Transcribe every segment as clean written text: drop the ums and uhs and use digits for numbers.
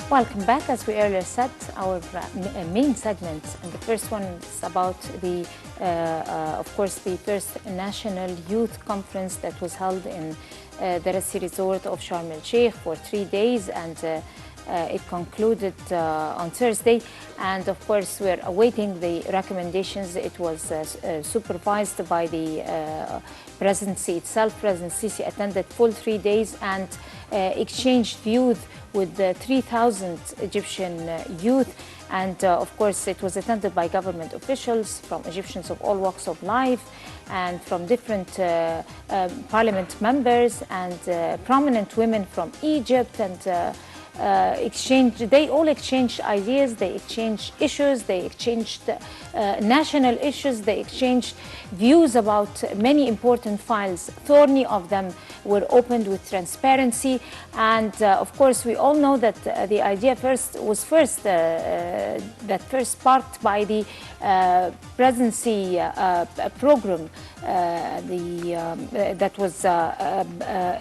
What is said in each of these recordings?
Welcome back. As we earlier said, our main segment, and the first one is about the, of course, the first National Youth Conference that was held in the Rassi Resort of Sharm el-Sheikh for 3 days, and it concluded on Thursday. And of course, we're awaiting the recommendations. It was supervised by the presidency itself. President Sisi attended full 3 days and exchanged views with 3,000 Egyptian youth. And of course, it was attended by government officials from Egyptians of all walks of life and from different parliament members and prominent women from Egypt, and they all exchanged ideas, they exchanged issues, they exchanged national issues, they exchanged views about many important files. Thorny of them were opened with transparency, and of course we all know that the idea was first sparked by the presidency program that was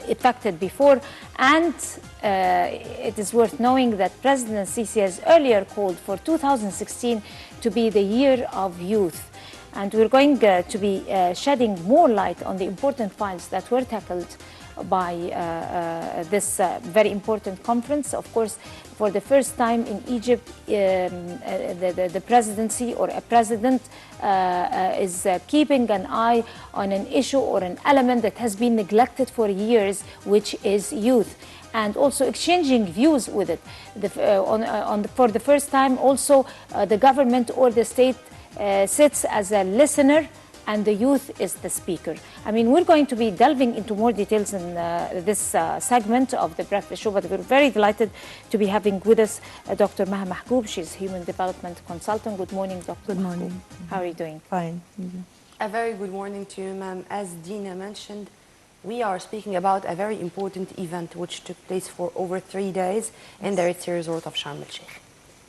effected before. And it is worth knowing that President Sisi has earlier called for 2016 to be the year of youth. And we're going to be shedding more light on the important files that were tackled by this very important conference. Of course, for the first time in Egypt, the presidency or a president is keeping an eye on an issue or an element that has been neglected for years, which is youth, and also exchanging views with it. For the first time, also, the government or the state sits as a listener, and the youth is the speaker. I mean, we're going to be delving into more details in this segment of the Breakfast Show, but we're very delighted to be having with us Dr. Maha Mahgoub. She's Human Development Consultant. Good morning, Dr. Good morning. Mahgoub. How are you doing? Fine. A very good morning to you, ma'am. As Dina mentioned, we are speaking about a very important event which took place for over 3 days in the Rassi Resort of Sharm el-Sheikh.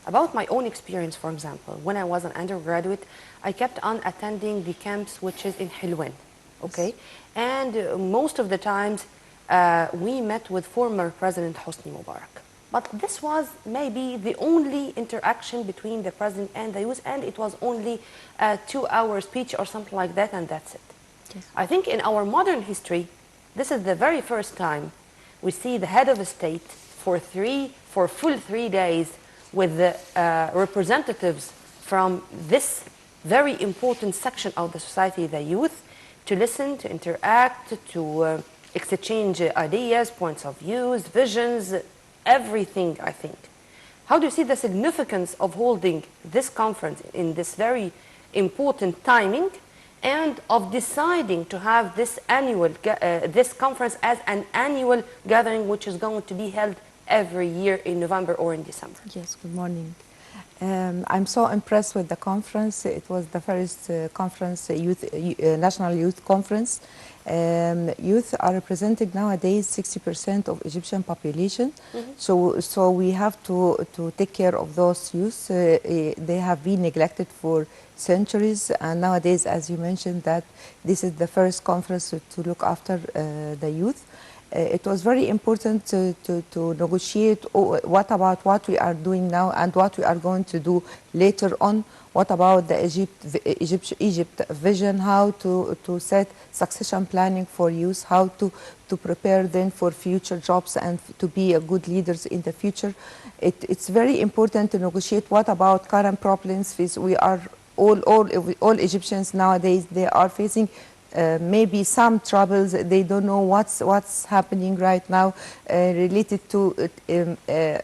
About my own experience, for example, when I was an undergraduate, I kept on attending the camps which is in Hilwan, okay? Yes. And most of the times we met with former President Hosni Mubarak. But this was maybe the only interaction between the president and the youth, and it was only a 2-hour speech or something like that, and that's it. Yes. I think in our modern history, this is the very first time we see the head of a state for full 3 days with the representatives from this very important section of the society, the youth, to listen, to interact, to exchange ideas, points of views, visions, everything, I think. How do you see the significance of holding this conference in this very important timing, and of deciding to have this this conference as an annual gathering which is going to be held every year in November or in December? Yes, good morning. I'm so impressed with the conference. It was the first conference, National Youth Conference. Youth are representing nowadays 60% of Egyptian population. Mm-hmm. So we have to take care of those youth. They have been neglected for centuries, and nowadays, as you mentioned, that this is the first conference to look after the youth. It was very important to negotiate what about what we are doing now and what we are going to do later on. What about the Egypt vision, how to set succession planning for youth, how to prepare them for future jobs and to be good leaders in the future. It's very important to negotiate what about current problems. We are all Egyptians nowadays, they are facing maybe some troubles. They don't know what's happening right now related to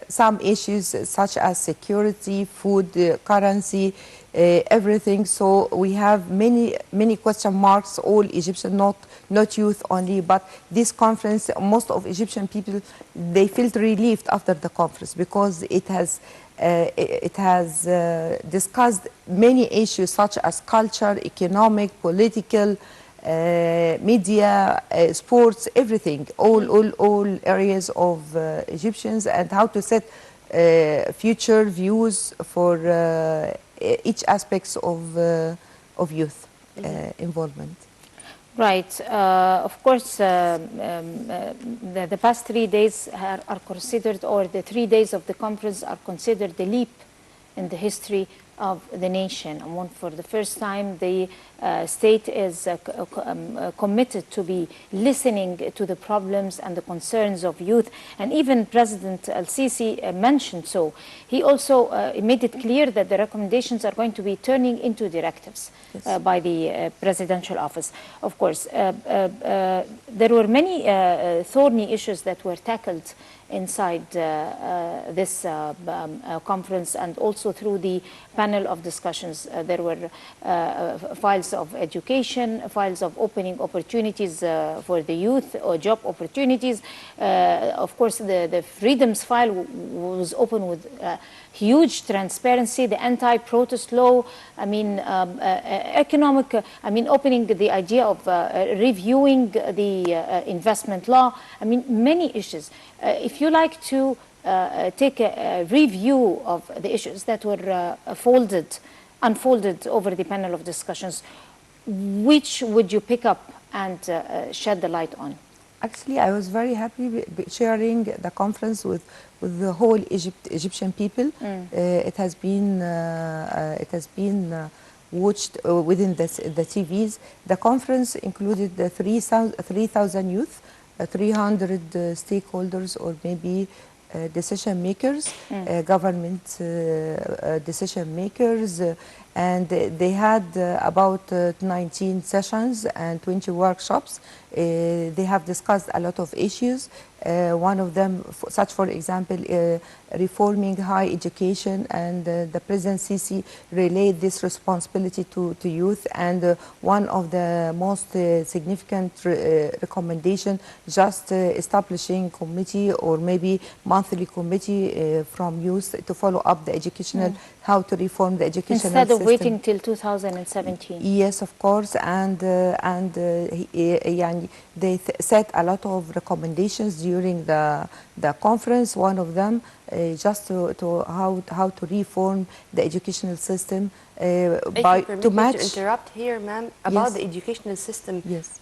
some issues such as security, food, currency, everything. So we have many question marks, all Egyptian, not youth only. But this conference, most of Egyptian people, they felt relieved after the conference because it has discussed many issues such as culture, economic, political, media, sports, everything, all areas of Egyptians, and how to set future views for each aspects of youth involvement. Right. Of course, the past 3 days are considered, or the 3 days of the conference are considered the leap in the history of the nation. And for the first time, the state is committed to be listening to the problems and the concerns of youth. And even President Al-Sisi mentioned so. He also made it clear that the recommendations are going to be turning into directives by the presidential office. Of course, there were many thorny issues that were tackled inside this conference, and also through the panel of discussions. There were files of education, files of opening opportunities for the youth, or job opportunities. Of course, the freedoms file was open with huge transparency, the anti-protest law, I mean, economic, I mean, opening the idea of reviewing the investment law, I mean, many issues. If you like to take a review of the issues that were unfolded over the panel of discussions, which would you pick up and shed the light on? Actually, I was very happy sharing the conference with the whole Egyptian people. It has been watched within the TVs. The conference included 3,000 youth, 300 stakeholders, or maybe decision makers, government decision makers, and they had about 19 sessions and 20 workshops. They have discussed a lot of issues. One of them, such for example, reforming higher education, and the President Sisi relayed this responsibility to youth, and one of the most significant recommendation, just establishing committee or maybe monthly committee from youth to follow up the educational, how to reform the educational instead of system. waiting till 2017. Yes, of course, and they set a lot of recommendations during the conference. One of them just to how to reform the educational system by to match. To interrupt here, ma'am, about the educational system. Yes.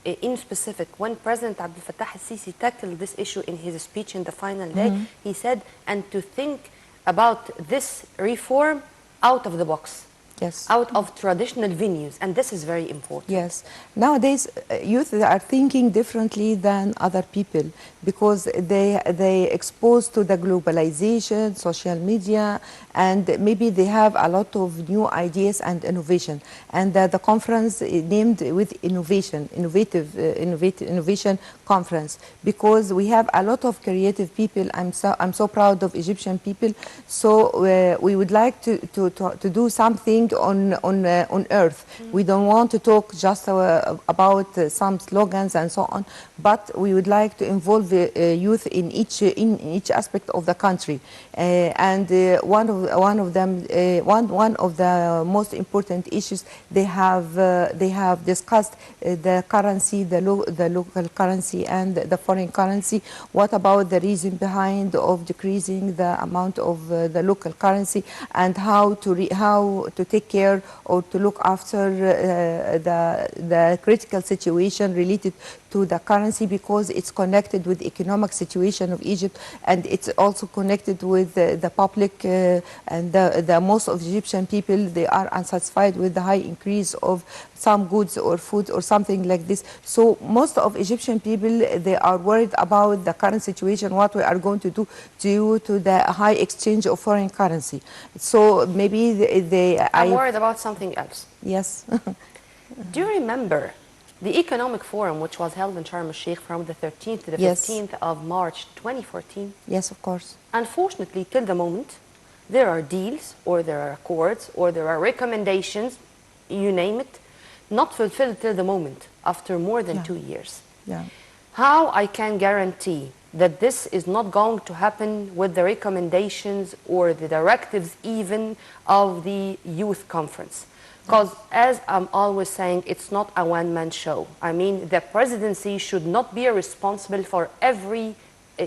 In specific, when President Abdel Fattah al-Sisi tackled this issue in his speech in the final day, he said, and to think about this reform out of the box. Yes. Out of traditional venues, and this is very important. Yes. Nowadays, youth are thinking differently than other people, because they exposed to the globalization, social media, and maybe they have a lot of new ideas and innovation. And the conference named with innovation conference, because we have a lot of creative people. I'm so proud of Egyptian people. So we would like to do something on earth. We don't want to talk just about some slogans and so on, but we would like to involve youth in each aspect of the country. And one of the most important issues they have discussed the currency, the local currency and the foreign currency. What about the reason behind of decreasing the amount of the local currency, and how to take care or to look after the critical situation related to the currency, because it's connected with the economic situation of Egypt, and it's also connected with the public and the most of Egyptian people. They are unsatisfied with the high increase of some goods or food or something like this. So most of Egyptian people, they are worried about the current situation, what we are going to do due to the high exchange of foreign currency. So maybe I'm worried about something else. Yes. Do you remember the Economic Forum, which was held in Sharm el-Sheikh from the 13th to the 15th of March 2014? Yes, of course. Unfortunately, till the moment, there are deals, or there are accords, or there are recommendations, you name it, not fulfilled till the moment, after more than 2 years. Yeah. How I can guarantee that this is not going to happen with the recommendations or the directives even of the youth conference? Because as I'm always saying, it's not a one-man show. I mean, the presidency should not be responsible for every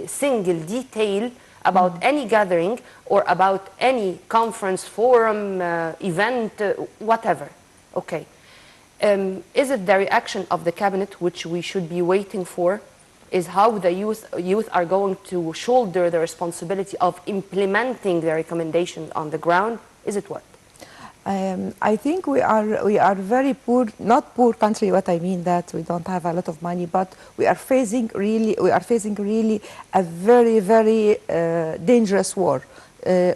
single detail about any gathering or about any conference, forum, event, whatever. Okay. Is it the reaction of the cabinet, which we should be waiting for? Is how the youth are going to shoulder the responsibility of implementing the recommendations on the ground? Is it what? I think we are very poor, not poor country. What I mean that we don't have a lot of money, but we are facing really a very dangerous war.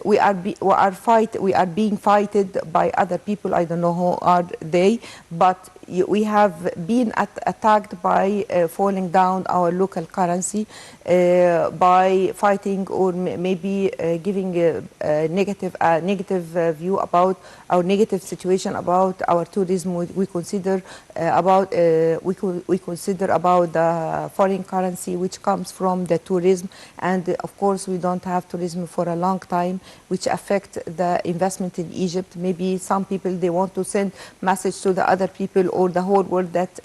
We are being fighted by other people. I don't know who are they, but we have been attacked by falling down our local currency, by fighting or maybe giving a negative view about our negative situation about our tourism. We consider about the foreign currency which comes from the tourism, and of course we don't have tourism for a long time, which affect the investment in Egypt. Maybe some people, they want to send message to the other people or the whole world that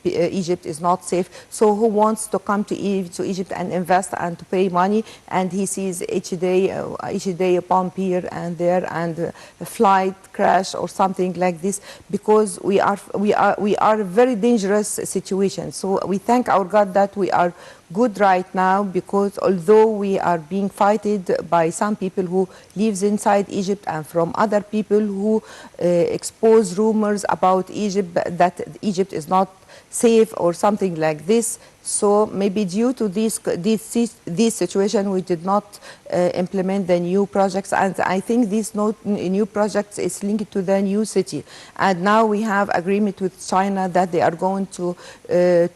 Egypt is not safe. So who wants to come to Egypt and invest and to pay money, and he sees each day a bomb here and there and a flight crash or something like this, because we are a very dangerous situation. So we thank our God that we are good right now, because although we are being fighted by some people who lives inside Egypt and from other people who expose rumors about Egypt, that Egypt is not safe or something like this. So maybe due to this situation, we did not implement the new projects, and I think these new projects is linked to the new city. And now we have agreement with China that they are going to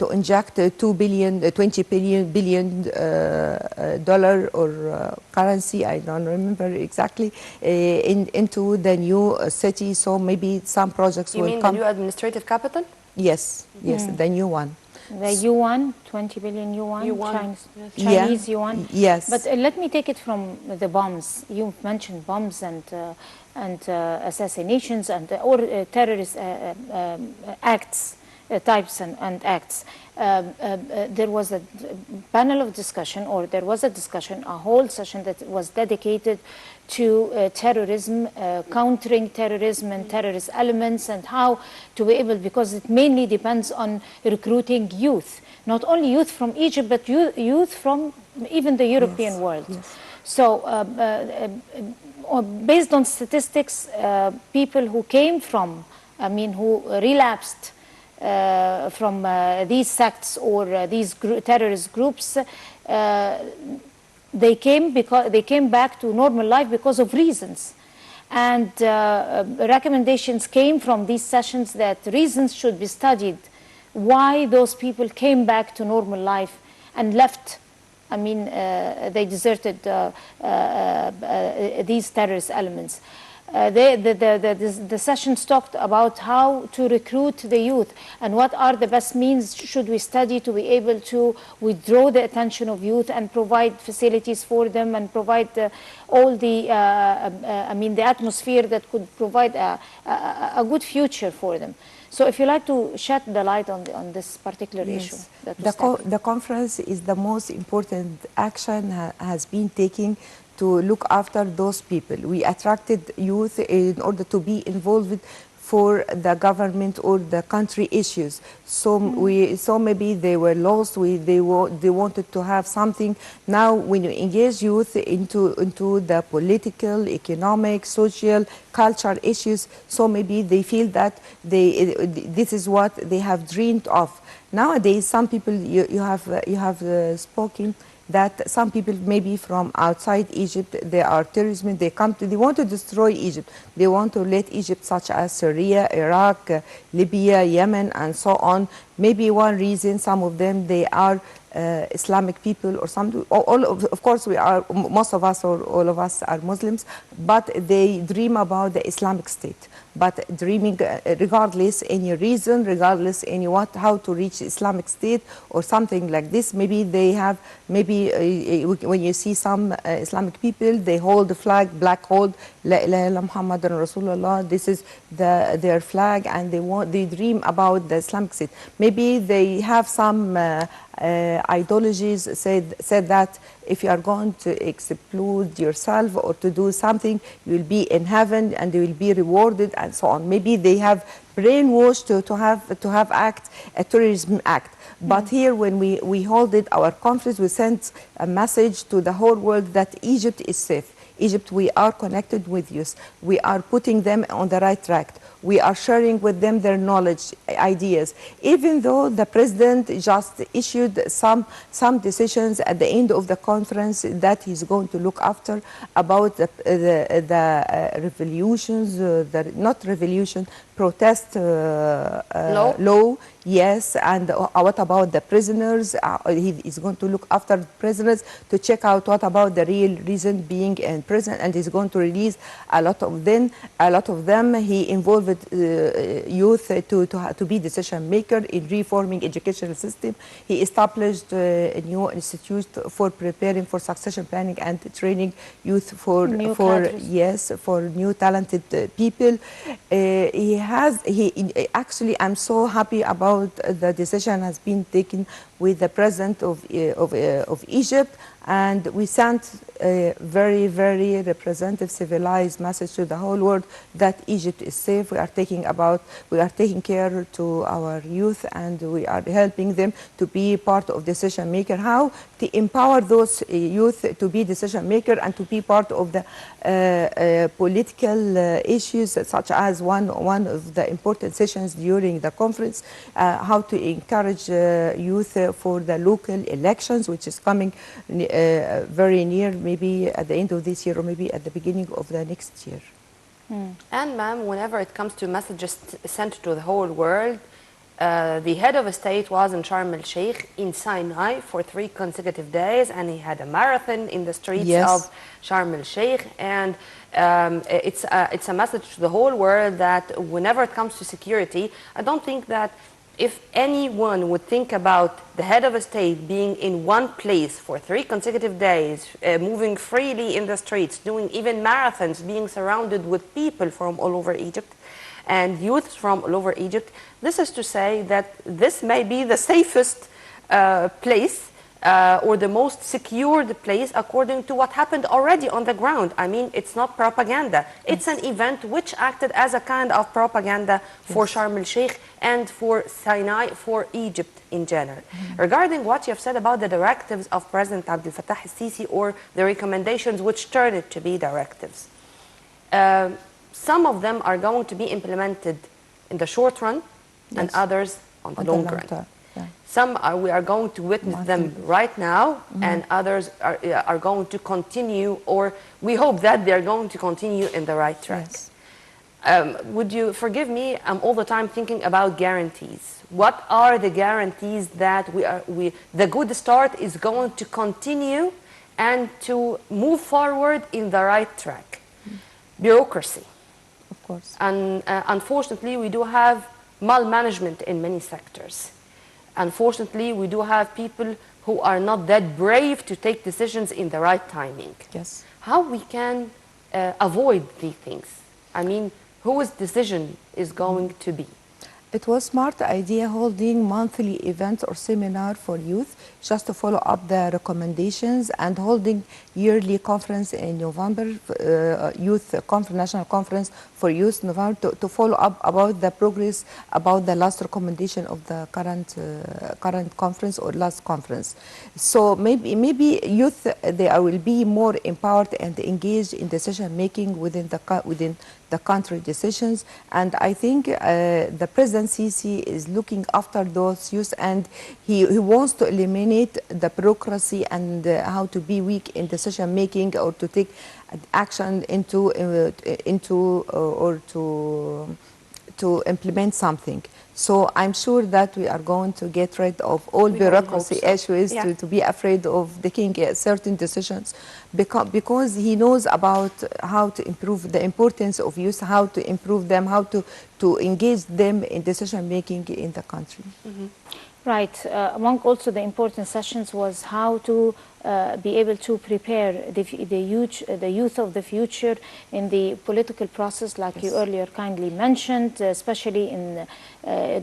inject $20 billion dollar or currency, I don't remember exactly, into the new city. So maybe some projects will come. You mean the new administrative capital? Yes, the new one. The yuan, 20 billion yuan, Chinese yuan. Yes. But let me take it from the bombs. You mentioned bombs and assassinations and or terrorist acts, types and acts. There was a panel of discussion, or there was a discussion, a whole session that was dedicated to terrorism, countering terrorism and terrorist elements, and how to be able, because it mainly depends on recruiting youth, not only youth from Egypt, but youth from even the European world. Yes. So based on statistics, people who came from, who relapsed from these sects or these terrorist groups, they came back to normal life because of reasons. And recommendations came from these sessions that reasons should be studied why those people came back to normal life and left. They deserted these terrorist elements. The sessions talked about how to recruit the youth and what are the best means should we study to be able to withdraw the attention of youth and provide facilities for them and provide all the atmosphere that could provide a good future for them. So if you like to shed the light on this particular issue. The conference is the most important action has been taking to look after those people. We attracted youth in order to be involved for the government or the country issues. So maybe they were lost. They wanted to have something. Now when you engage youth into the political, economic, social, cultural issues, so maybe they feel that this is what they have dreamed of. Nowadays, some people you have spoken that some people maybe from outside Egypt, they are terrorists, they want to destroy Egypt. They want to let Egypt, such as Syria, Iraq, Libya, Yemen, and so on. Maybe one reason, some of them, they are Islamic people or something. Of course, most of us or all of us are Muslims, but they dream about the Islamic State. But dreaming, regardless any reason, regardless any how to reach Islamic State or something like this, maybe they have, when you see some Islamic people, they hold the flag, black hold, La ilaha illa Muhammadan Rasulullah. This is their flag, and they dream about the Islamic State. maybe they have some ideologies said that if you are going to explode yourself or to do something, you will be in heaven and you will be rewarded and so on. Maybe they have brainwashed to have act a terrorism act. But here, when we hold it, our conference, we sent a message to the whole world that Egypt is safe. Egypt, we are connected with youth. We are putting them on the right track. We are sharing with them their knowledge, ideas. Even though the president just issued some decisions at the end of the conference that he's going to look after about the revolutions, not revolution, protest law. Yes, and what about the prisoners? He is going to look after the prisoners to check out what about the real reason being in prison, and he's going to release a lot of them. He involved youth to be decision maker in reforming educational system. He established a new institute for preparing for succession planning and training youth for new talented people. Actually, I'm so happy about the decision has been taken with the president of Egypt, and we sent a very, very representative, civilized message to the whole world that Egypt is safe. We are taking care to our youth, and we are helping them to be part of decision maker. How to empower those youth to be decision maker and to be part of the political issues, such as one of the important sessions during the conference, how to encourage youth for the local elections, which is coming very near, maybe at the end of this year or maybe at the beginning of the next year. And ma'am, whenever it comes to messages sent to the whole world, the head of a state was in Sharm el-Sheikh in Sinai for 3 consecutive days, and he had a marathon in the streets of Sharm el-Sheikh. And it's a message to the whole world that whenever it comes to security, I don't think that if anyone would think about the head of a state being in one place for 3 consecutive days, moving freely in the streets, doing even marathons, being surrounded with people from all over Egypt and youth from all over Egypt, this is to say that this may be the safest place or the most secured place according to what happened already on the ground. I mean, it's not propaganda. It's an event which acted as a kind of propaganda for Sharm el-Sheikh and for Sinai, for Egypt in general. Regarding what you have said about the directives of President Abdel Fattah el-Sisi, or the recommendations which turned it to be directives, some of them are going to be implemented in the short run and others on the long run. Some we are going to witness them right now, and others are going to continue, or we hope that they are going to continue in the right track. Would you forgive me? I'm all the time thinking about guarantees. What are the guarantees that the good start is going to continue and to move forward in the right track? Bureaucracy. Of course. And unfortunately, we do have malmanagement in many sectors. Unfortunately, we do have people who are not that brave to take decisions in the right timing. Yes. How we can avoid these things? I mean, whose decision is going to be? It was a smart idea holding monthly events or seminar for youth just to follow up the recommendations, and holding yearly conference in November, national conference for youth November, to follow up about the progress, about the last recommendation of the current conference or last conference. So maybe youth, they will be more empowered and engaged in decision making within the country decisions. And I think the President Sisi is looking after those youth, and he wants to eliminate the bureaucracy and how to be weak in decision making or to take action to implement something. So I'm sure that we are going to get rid of all bureaucracy issues, to be afraid of taking certain decisions, because he knows about how to improve the importance of youth, how to improve them, how to engage them in decision making in the country. Right. Among also the important sessions was how to be able to prepare the youth of the future in the political process, like you earlier kindly mentioned, especially in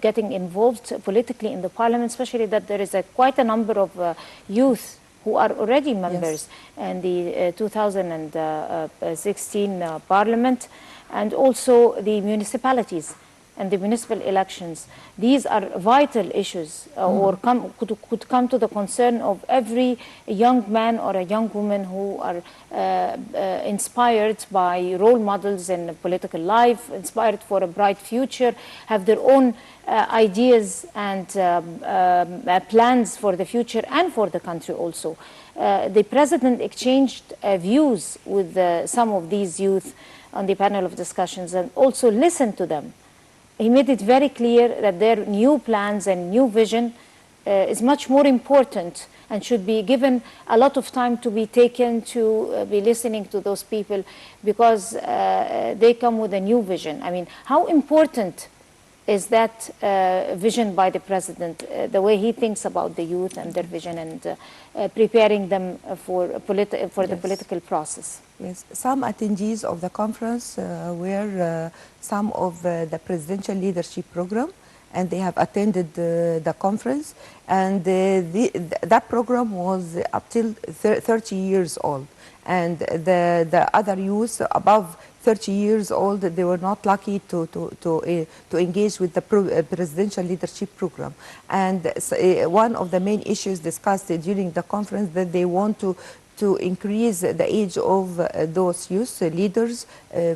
getting involved politically in the parliament, especially that there is quite a number of youth who are already members in the 2016 parliament, and also the municipalities and the municipal elections. These are vital issues, or could come to the concern of every young man or a young woman who are inspired by role models in political life, inspired for a bright future, have their own ideas and plans for the future and for the country also. The president exchanged views with some of these youth on the panel of discussions, and also listened to them. He made it very clear that their new plans and new vision is much more important and should be given a lot of time to be taken to be listening to those people, because they come with a new vision. I mean, how important is that vision by the president, the way he thinks about the youth and their vision, and preparing them for the political process? Yes, some attendees of the conference were some of the presidential leadership program, and they have attended the conference, and that program was up till 30 years old, and the other youth above 30 years old, they were not lucky to engage with the presidential leadership program. And one of the main issues discussed during the conference that they want to increase the age of those youth leaders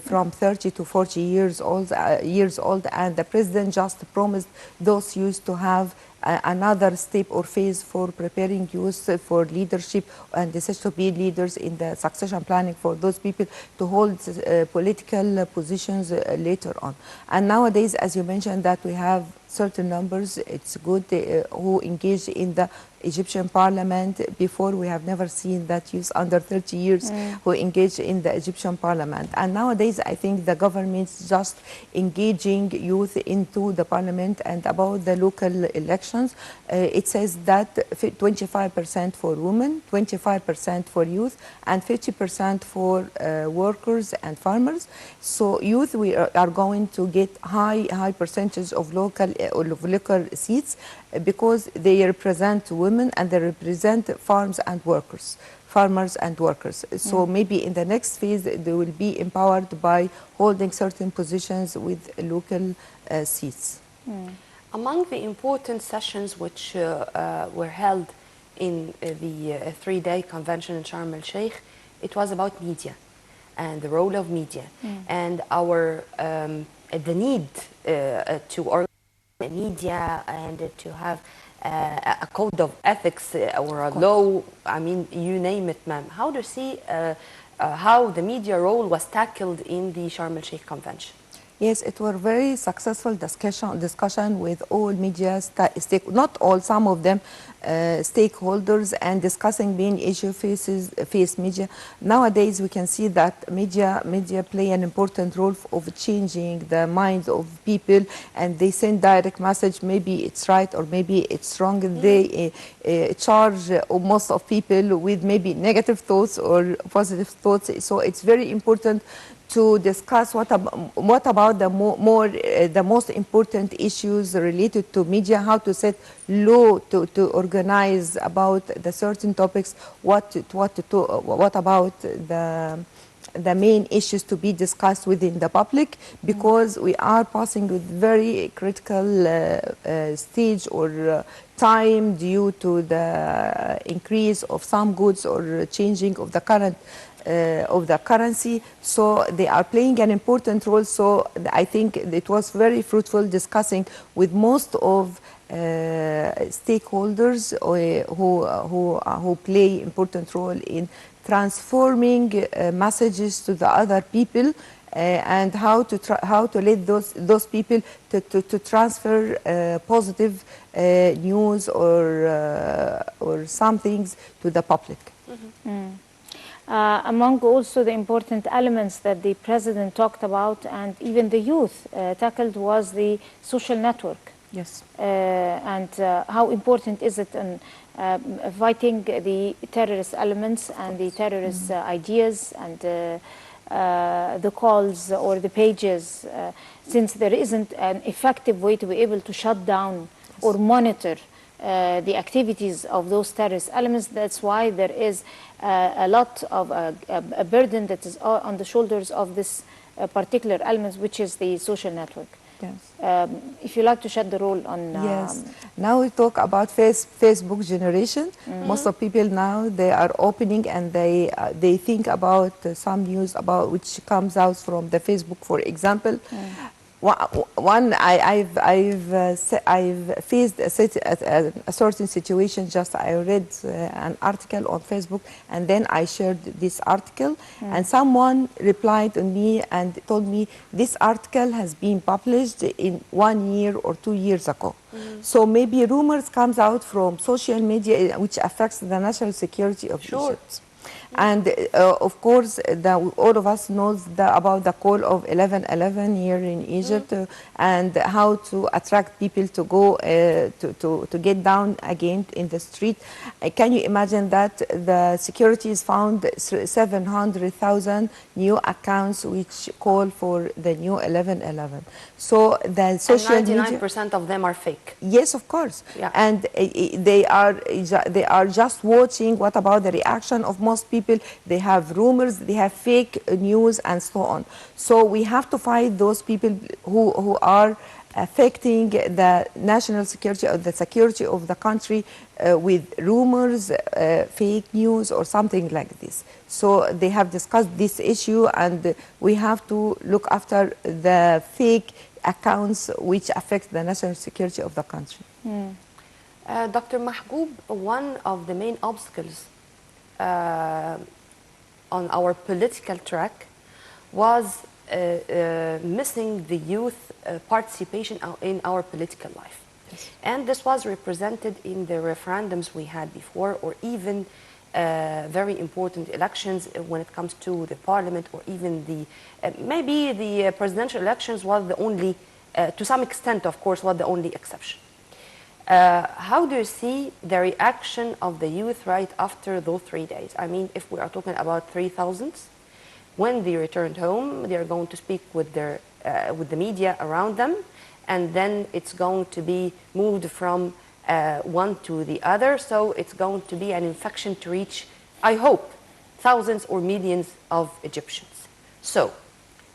from 30 to 40 years old, and the president just promised those youth to have another step or phase for preparing youth for leadership and decision to be leaders in the succession planning for those people to hold political positions later on. And nowadays, as you mentioned, that we have certain numbers, it's good, who engage in the Egyptian parliament. Before, we have never seen that youth under 30 years who engage in the Egyptian parliament. And nowadays, I think the government's just engaging youth into the parliament. And about the local elections, it says that 25% for women, 25% for youth, and 50% for workers and farmers. So youth, we are going to get high percentage of local seats, because they represent women and they represent farmers and workers. So maybe in the next phase they will be empowered by holding certain positions with local seats. Among the important sessions which were held in the three-day convention in Sharm el-Sheikh, it was about media and the role of media and the need to organize media and to have a code of ethics or a law. I mean, you name it, ma'am. How do you see how the media role was tackled in the Sharm el-Sheikh convention? Yes, it was very successful discussion with all media, not all, some of them, stakeholders, and discussing main issue face media. Nowadays, we can see that media play an important role of changing the minds of people, and they send direct message. Maybe it's right or maybe it's wrong. They charge most of people with maybe negative thoughts or positive thoughts. So it's very important to discuss what about the most important issues related to media, how to set law to organize about the certain topics, what about the main issues to be discussed within the public, because we are passing with very critical stage or time due to the increase of some goods or changing of the current of the currency. So they are playing an important role. So I think it was very fruitful discussing with most of stakeholders who play important role in transforming messages to the other people, and how to let those people to transfer positive news or some things to the public. Among also the important elements that the president talked about and even the youth tackled was the social network. Yes. And how important is it in fighting the terrorist elements and the terrorist ideas and the calls or the pages, since there isn't an effective way to be able to shut down or monitor the activities of those terrorist elements. That's why there is a lot of a burden that is on the shoulders of this particular element, which is the social network. Yes. If you like to shed the role on... Yes. Now we talk about Facebook generation. Most of people now, they are opening and they think about some news about which comes out from the Facebook, for example. One, I've faced a certain situation. Just I read an article on Facebook, and then I shared this article, and someone replied to me and told me this article has been published in 1 year or 2 years ago. So maybe rumors comes out from social media which affects the national security of Egypt. And of course, all of us knows about the call of 11/11 here in Egypt, and how to attract people to go to get down again in the street. Can you imagine that the securities found 700,000 new accounts which call for the new 11/11? So the social and 99% media, of them are fake. yes, of course. Yeah. And they are just watching what about the reaction of most people. They have rumors, they have fake news, and so on. So we have to fight those people who are affecting the national security or the security of the country with rumors, fake news, or something like this. So they have discussed this issue, and we have to look after the fake accounts which affect the national security of the country. Dr. Mahgoub, one of the main obstacles on our political track was missing the youth participation in our political life. Yes. And this was represented in the referendums we had before, or even very important elections when it comes to the parliament, or even the maybe the presidential elections was the only, to some extent, of course, was the only exception. How do you see the reaction of the youth right after those 3 days? I mean, if we are talking about 3,000, when they returned home, they are going to speak with their with the media around them, and then it's going to be moved from one to the other. So it's going to be an infection to reach, I hope, thousands or millions of Egyptians. So,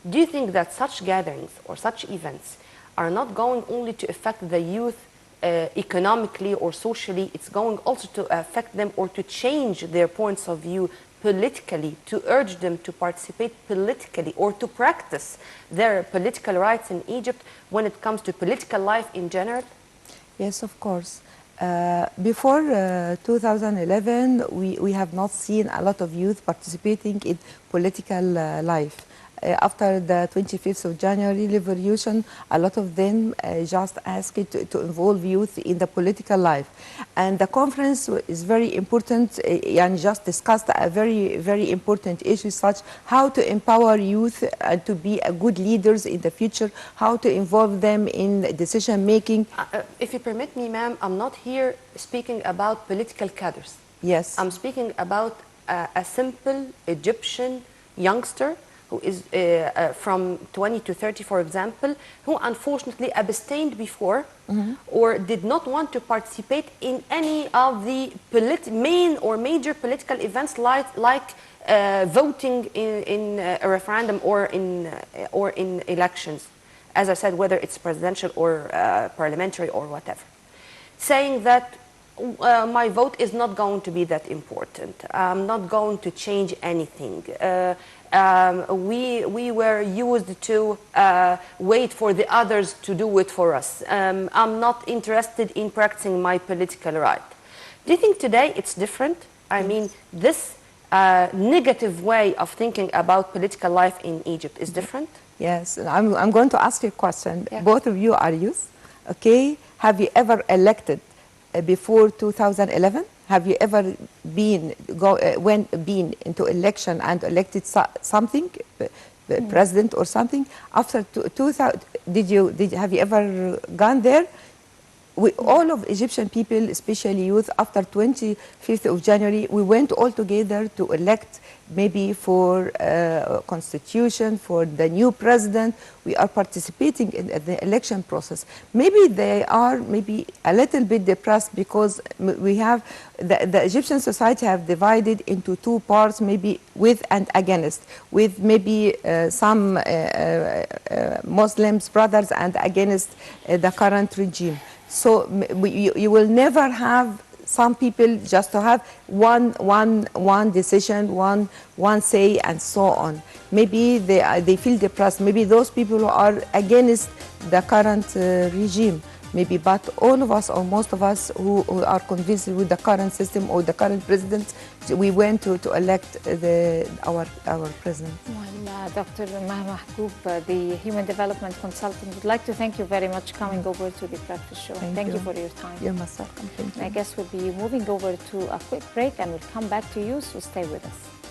do you think that such gatherings or such events are not going only to affect the youth economically or socially? It's going also to affect them or to change their points of view politically, to urge them to participate politically or to practice their political rights in Egypt when it comes to political life in general? Yes, of course. Before 2011, we have not seen a lot of youth participating in political life. After the 25th of January revolution, a lot of them just asked to involve youth in the political life. And the conference is very important and just discussed a very, very important issue such how to empower youth to be good leaders in the future, how to involve them in decision making. If you permit me, ma'am, I'm not here speaking about political cadres. Yes. I'm speaking about a simple Egyptian youngster who is from 20 to 30, for example, who unfortunately abstained before or did not want to participate in any of the main or major political events like voting in a referendum or in elections, as I said, whether it's presidential or parliamentary or whatever, saying that my vote is not going to be that important. I'm not going to change anything. We were used to wait for the others to do it for us. I'm not interested in practicing my political right. Do you think today it's different? I mean, this negative way of thinking about political life in Egypt is different? Yes, I'm going to ask you a question. Yeah. Both of you are youth, okay? Have you ever elected before 2011? Have you ever been into election and elected something, president or something? After 2000, have you ever gone there all of Egyptian people, especially youth, after 25th of January, we went all together to elect maybe for constitution, for the new president. We are participating in the election process. Maybe they are maybe a little bit depressed because we have, the Egyptian society have divided into two parts, maybe with and against, with maybe some Muslims brothers and against the current regime. So you will never have some people just to have one decision, one say, and so on. Maybe they feel depressed. Maybe those people who are against the current regime. Maybe, but all of us, or most of us who are convinced with the current system or the current president, we went to elect our president. Well, Dr. Maha Mahgoub, the Human Development Consultant, would like to thank you very much coming over to the breakfast show. Thank you for your time. You're most welcome. Thank you. I guess we'll be moving over to a quick break and we'll come back to you, so stay with us.